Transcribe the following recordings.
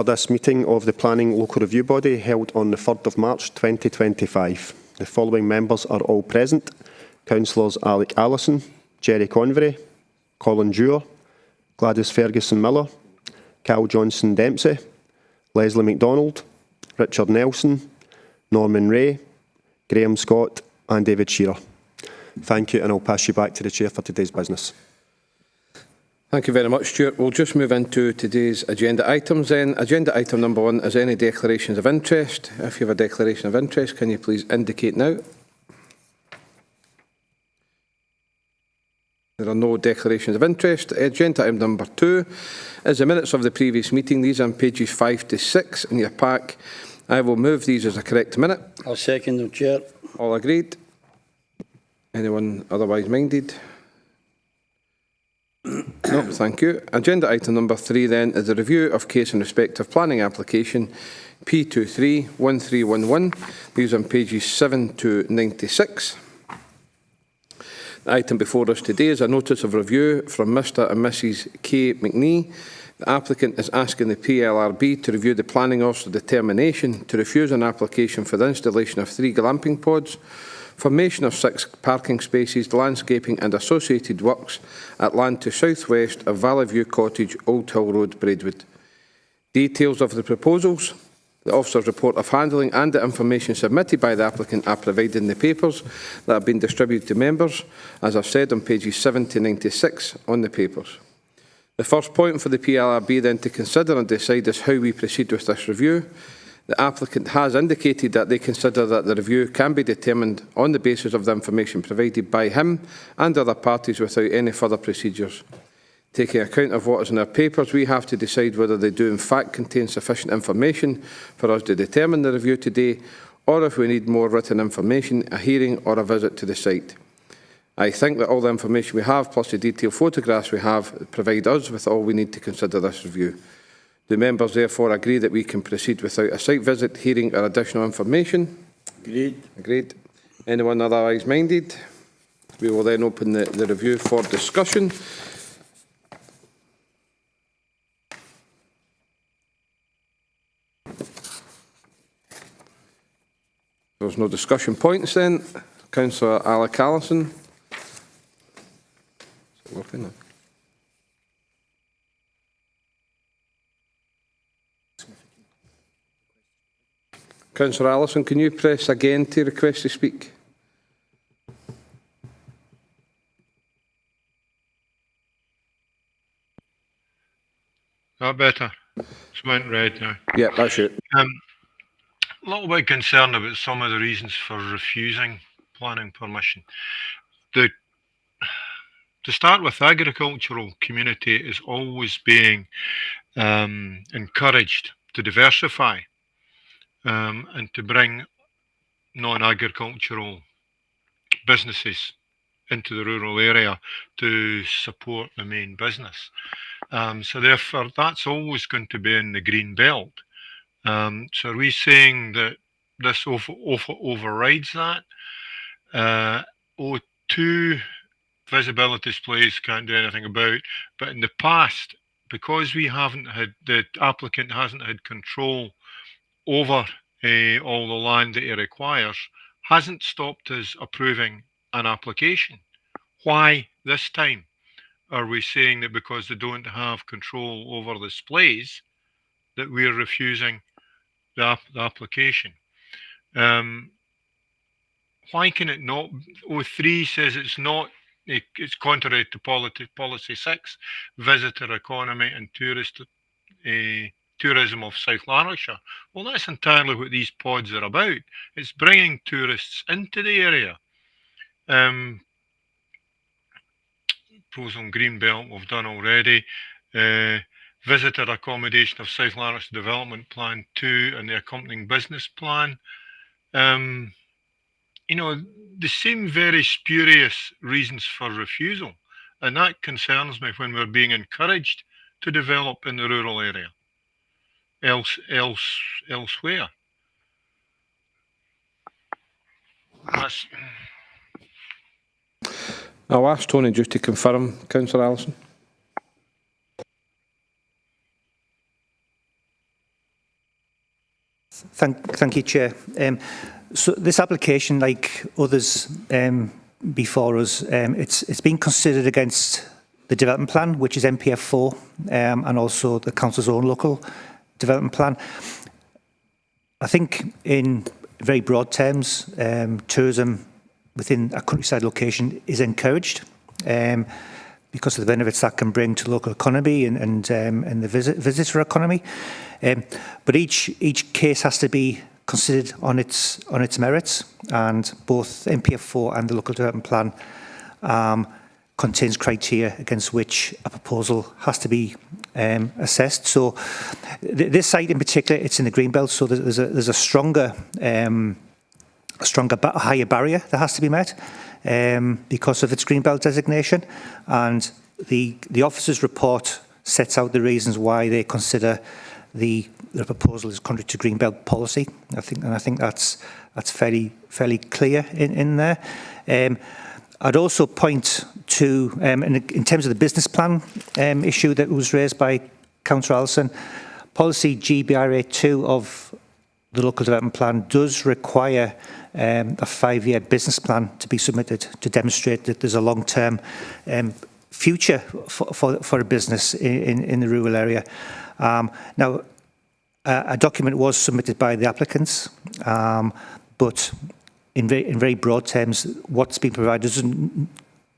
For this meeting of the Planning Local Review Body held on the 3rd of March 2025. The following members are all present. Councillors Alec Allison, Jerry Convery, Colin Dewar, Gladys Ferguson-Miller, Cal Johnson-Dempsey, Leslie MacDonald, Richard Nelson, Norman Ray, Graham Scott and David Shearer. Thank you, and I'll pass you back to the Chair for today's business. Thank you very much, Stuart. We'll just move into today's agenda items then. Agenda item number 1 is any declarations of interest. If you have a declaration of interest, can you please indicate now? There are no declarations of interest. Agenda item number 2 is the minutes of the previous meeting. These are on pages 5 to 6 in your pack. I will move these as a correct minute. I'll second them, Chair. All agreed? Anyone otherwise minded? No, thank you. Agenda item number 3 then is a review of case in respect of planning application P231311. These are on pages 7 to 96. The item before us today is a notice of review from Mr and Mrs K McNee. The applicant is asking the PLRB to review the planning officer's determination to refuse an application for the installation of 3 glamping pods, formation of 6 parking spaces, landscaping and associated works at land to south-west of Valley View Cottage, Old Hill Road, Braidwood. Details of the proposals, the officer's report of handling and the information submitted by the applicant are provided in the papers that have been distributed to members, as I've said, on pages 7 to 96 on the papers. The first point for the PLRB then to consider and decide is how we proceed with this review. The applicant has indicated that they consider that the review can be determined on the basis of the information provided by him and other parties without any further procedures. Taking account of what is in our papers, we have to decide whether they do in fact contain sufficient information for us to determine the review today, or if we need more written information, a hearing or a visit to the site. I think that all the information we have, plus the detailed photographs we have, provide us with all we need to consider this review. The members therefore agree that we can proceed without a site visit, hearing or additional information. Agreed. Agreed. Anyone otherwise minded? We will then open the review for discussion. There's no discussion points then. Councillor Alec Allison. Councillor Allison, can you press again to request to speak? That better? It's went red now. Yeah, that's it. A little bit concerned about some of the reasons for refusing planning permission. To start with, the agricultural community is always being encouraged to diversify and to bring non-agricultural businesses into the rural area to support the main business. So therefore, that's always going to be in the green belt. So are we saying that this overrides that? O2 visibility displays can't do anything about, but in the past, because we haven't had, the applicant hasn't had control over all the land that he requires, hasn't stopped us approving an application. Why this time are we saying that because they don't have control over the displays that we're refusing the application? Why can it not? O3 says it's not, it's contrary to policy 6, visitor economy and tourism of South Lanarkshire. Well, that's entirely what these pods are about. It's bringing tourists into the area. Pros on Greenbelt we've done already. Visitor accommodation of South Lanarkshire Development Plan 2 and the accompanying business plan. You know, they seem very spurious reasons for refusal, and that concerns me when we're being encouraged to develop in the rural area elsewhere. I'll ask Tony just to confirm, Councillor Allison. Thank you, Chair. So this application, like others before us, it's been considered against the development plan, which is NPF 4, and also the council's own local development plan. I think in very broad terms, tourism within a countryside location is encouraged because of the benefits that can bring to the local economy and the visitor economy. But each case has to be considered on its merits, and both NPF 4 and the local development plan contains criteria against which a proposal has to be assessed. So this site in particular, it's in the Greenbelt, so there's a stronger, higher barrier that has to be met because of its Greenbelt designation. And the officer's report sets out the reasons why they consider the proposal is contrary to Greenbelt policy. I think that's fairly clear in there. I'd also point to, in terms of the business plan issue that was raised by Councillor Allison, policy GBRA2 of the local development plan does require a 5-year business plan to be submitted to demonstrate that there's a long-term future for a business in the rural area. Now, a document was submitted by the applicants, but in very broad terms, what's been provided doesn't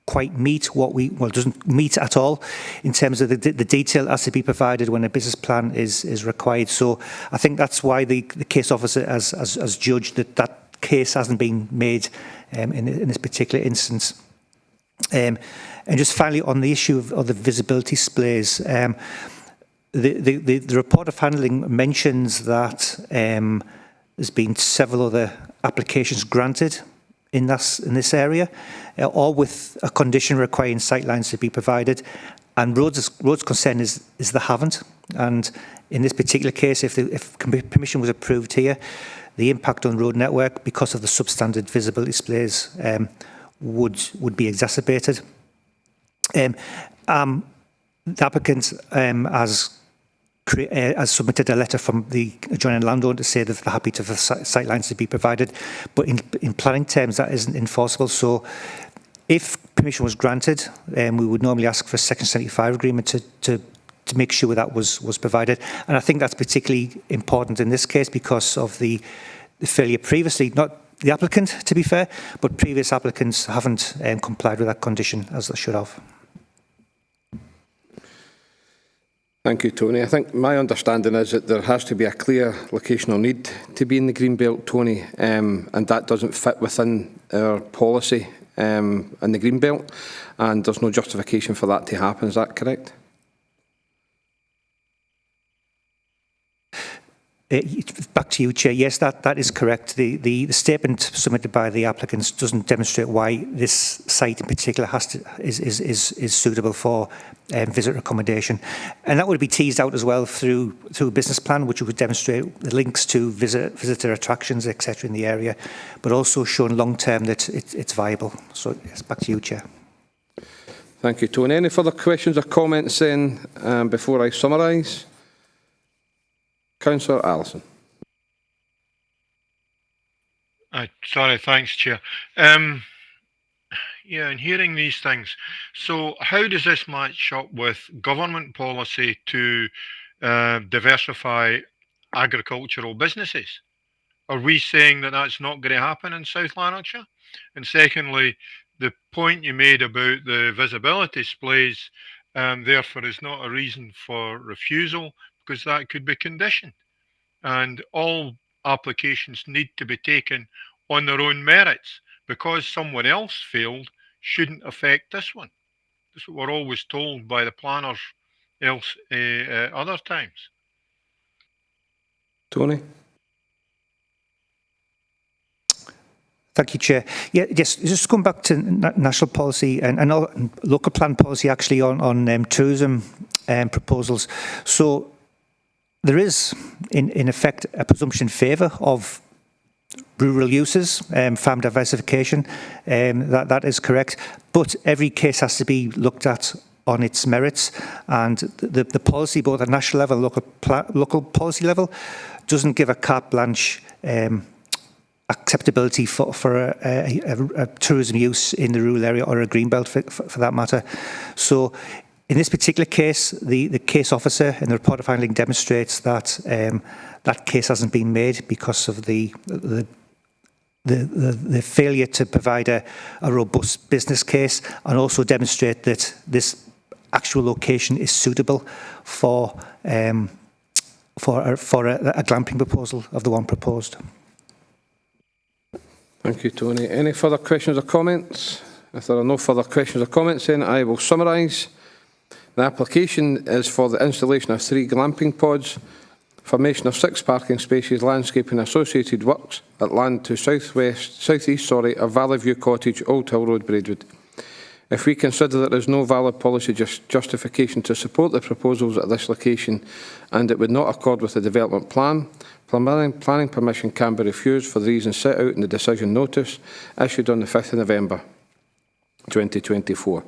quite meet doesn't meet at all in terms of the detail has to be provided when a business plan is required. So I think that's why the case officer has judged that case hasn't been made in this particular instance. And just finally, on the issue of the visibility displays, the report of handling mentions that there's been several other applications granted in this area, all with a condition requiring sightlines to be provided. And Roads' concern is they haven't. And in this particular case, if permission was approved here, the impact on road network because of the substandard visibility displays would be exacerbated. The applicant has submitted a letter from the adjoining landowner to say that they're happy for sightlines to be provided, but in planning terms that isn't enforceable. So if permission was granted, we would normally ask for a Section 75 agreement to make sure that was provided. And I think that's particularly important in this case because of the failure previously, not the applicant to be fair, but previous applicants haven't complied with that condition as they should have. Thank you, Tony. I think my understanding is that there has to be a clear locational need to be in the Greenbelt, Tony, and that doesn't fit within our policy in the Greenbelt, and there's no justification for that to happen. Is that correct? Back to you, Chair. Yes, that is correct. The statement submitted by the applicants doesn't demonstrate why this site in particular is suitable for visitor accommodation, and that would be teased out as well through a business plan, which would demonstrate the links to visitor attractions, etc., in the area, but also showing long term that it's viable. So, yes, back to you, Chair. Thank you, Tony. Any further questions or comments then before I summarise? Councillor Allison. Sorry, thanks, Chair. Yeah, and hearing these things, so how does this match up with government policy to diversify agricultural businesses? Are we saying that that's not going to happen in South Lanarkshire? And secondly, the point you made about the visibility displays, therefore, is not a reason for refusal, because that could be conditioned. And all applications need to be taken on their own merits. Because someone else failed shouldn't affect this one. That's what we're always told by the planners other times. Tony? Thank you, Chair. Yeah, yes, just going back to national policy and local plan policy actually on tourism proposals. So there is, in effect, a presumption in favour of rural uses, farm diversification, that is correct. But every case has to be looked at on its merits, and the policy, both at national level and local policy level, doesn't give a carte blanche acceptability for a tourism use in the rural area or a greenbelt for that matter. So in this particular case, the case officer in the report of handling demonstrates that that case hasn't been made because of the failure to provide a robust business case, and also demonstrate that this actual location is suitable for a glamping proposal of the one proposed. Thank you, Tony. Any further questions or comments? If there are no further questions or comments, then I will summarise. The application is for the installation of 3 glamping pods, formation of 6 parking spaces, landscaping associated works at land to southeast of Valley View Cottage, Old Hill Road, Braidwood. If we consider that there is no valid policy justification to support the proposals at this location and it would not accord with the development plan, planning permission can be refused for the reasons set out in the decision notice issued on the 5th of November 2024.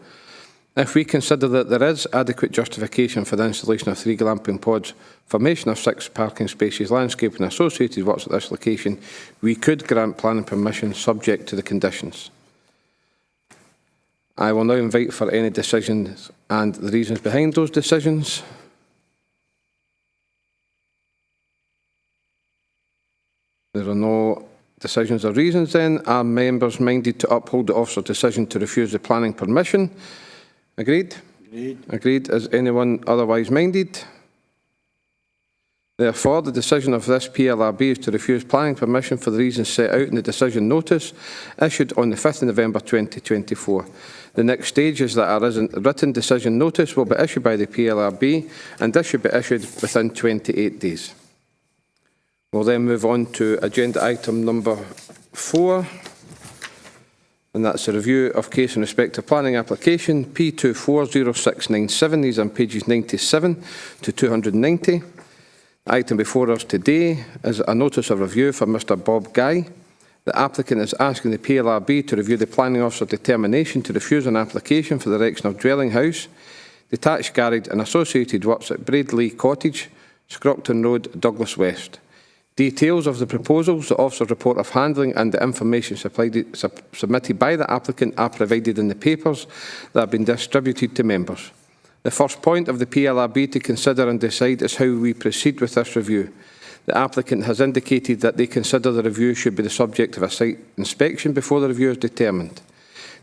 If we consider that there is adequate justification for the installation of 3 glamping pods, formation of 6 parking spaces, landscaping associated works at this location, we could grant planning permission subject to the conditions. I will now invite for any decisions and the reasons behind those decisions. There are no decisions or reasons then. Are members minded to uphold the officer's decision to refuse the planning permission? Agreed? Agreed. Agreed. Is anyone otherwise minded? Therefore, the decision of this PLRB is to refuse planning permission for the reasons set out in the decision notice issued on the 5th of November 2024. The next stage is that a written decision notice will be issued by the PLRB, and this should be issued within 28 days. We'll then move on to agenda item number 4. And that's a review of case in respect to planning application P240697. These are on pages 97 to 290. The item before us today is a notice of review for Mr Bob Guy. The applicant is asking the PLRB to review the planning officer's determination to refuse an application for the erection of dwelling house, detached garage and associated works at Braidley Cottage, Scrockton Road, Douglas West. Details of the proposals, the officer's report of handling and the information submitted by the applicant are provided in the papers that have been distributed to members. The first point of the PLRB to consider and decide is how we proceed with this review. The applicant has indicated that they consider the review should be the subject of a site inspection before the review is determined.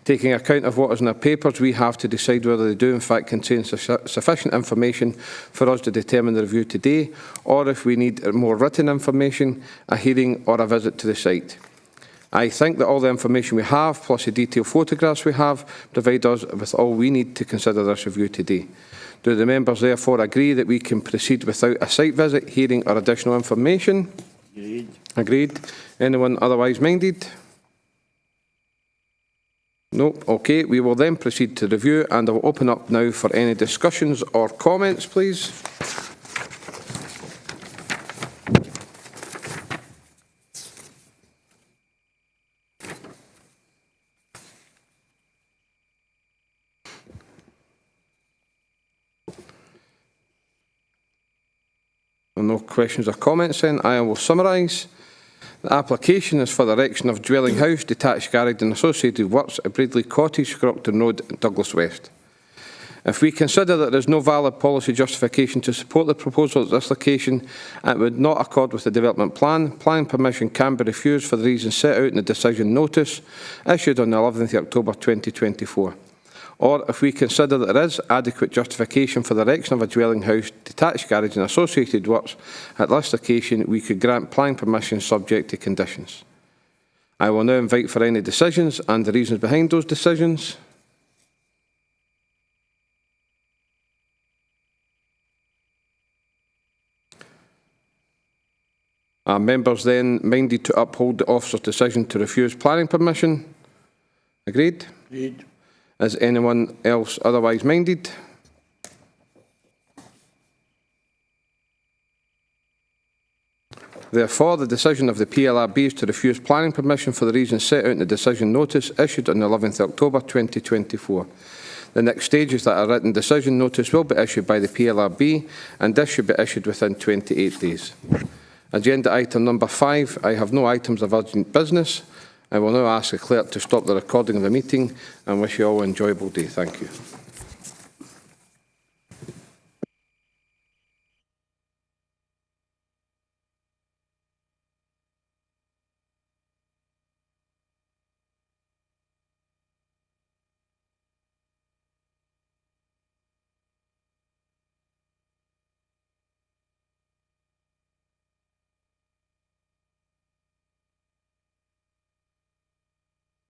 Taking account of what is in our papers, we have to decide whether they do in fact contain sufficient information for us to determine the review today, or if we need more written information, a hearing or a visit to the site. I think that all the information we have, plus the detailed photographs we have, provide us with all we need to consider this review today. Do the members therefore agree that we can proceed without a site visit, hearing or additional information? Agreed. Agreed. Anyone otherwise minded? No. Okay, we will then proceed to review, and I will open up now for any discussions or comments, please. No questions or comments then. I will summarise. The application is for the erection of dwelling house, detached garage and associated works at Braidley Cottage, Scrockton Road, Douglas West. If we consider that there is no valid policy justification to support the proposal at this location and would not accord with the development plan, planning permission can be refused for the reasons set out in the decision notice issued on the 11th of October 2024. Or if we consider that there is adequate justification for the erection of a dwelling house, detached garage and associated works at this location, we could grant planning permission subject to conditions. I will now invite for any decisions and the reasons behind those decisions. Are members then minded to uphold the officer's decision to refuse planning permission? Agreed? Agreed. Is anyone else otherwise minded? Therefore, the decision of the PLRB is to refuse planning permission for the reasons set out in the decision notice issued on the 11th of October 2024. The next stage is that a written decision notice will be issued by the PLRB, and this should be issued within 28 days. Agenda item number 5. I have no items of urgent business. I will now ask the clerk to stop the recording of the meeting and wish you all an enjoyable day. Thank you.